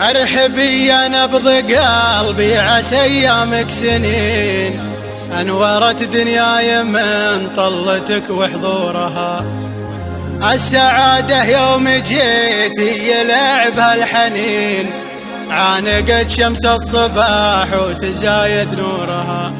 ارحبي يا نبض قلبي عسى ايامك سنين، انورت دنياي من طلتك وحضورها. السعادة يوم جيتي يلعب هالحنين، عانقت شمس الصباح وتزايد نورها.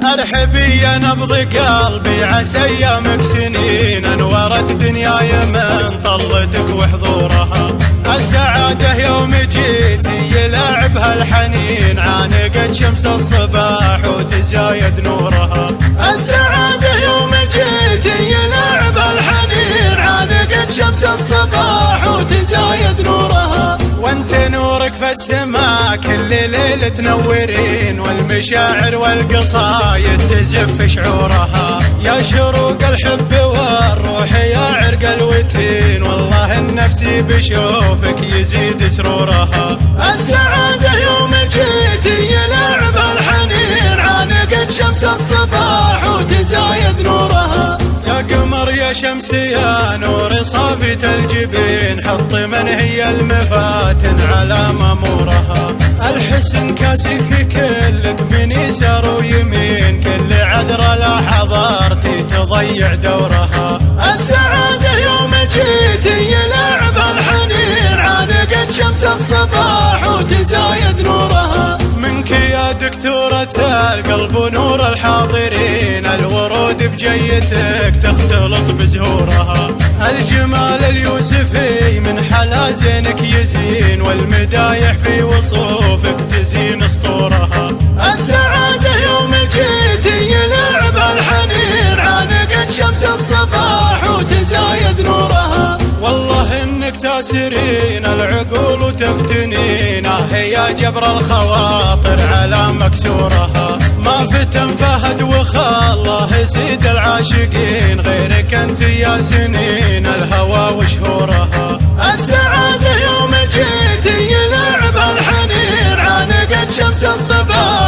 ارحبي يا نبض قلبي عسى ايامك سنين، انورت دنياي من طلتك وحضورها. السعادة يوم جيتي يلعب هالحنين، عانقت شمس الصباح وتزايد نورها. السعادة يوم جيتي يلعب هالحنين، عانقت شمس الصباح وتزايد نورها. وانت نورك في السماء كل ليلة تنورين، والمشاعر والقصايد تزف شعورها. يا شروق الحب والروح يا عرق الوتين، والله النفسي بشوفك يزيد سرورها. السعادة يوم جيتي يلعب الحنين، عانقت شمس الصباح وتزايد نورها. يا قمر يا شمس يا نور صافية الجبين، حط من هي المفاتن على مامورها. الحسن كاسك كلك من يسار ويمين، كل عذرة لا حضرتي تضيع دورها. السعادة يوم جيتي يلعب الحنين، عانقت شمس الصباح وتزايد نورها. منك يا دكتورة القلب ونور الحاضرين، الورود بجيتك تختلط بزهورها. الجمال اليوسفي من حلا زينك يزين، والمدايح في وصوفك تزين اسطورها. السعادة يوم جيتي يلعب الحنين، عانقت شمس الصباح وتزايد نورها. والله انك تاسرين العقول وتفتنين، يا جبر الخواطر على مكسورها. ما فتن فهد وخالله سيد العاشقين، غيرك انت يا سنين الهوى وشهورها. السعادة يوم جيتي يلعب الحنين، عانقت شمس الصباح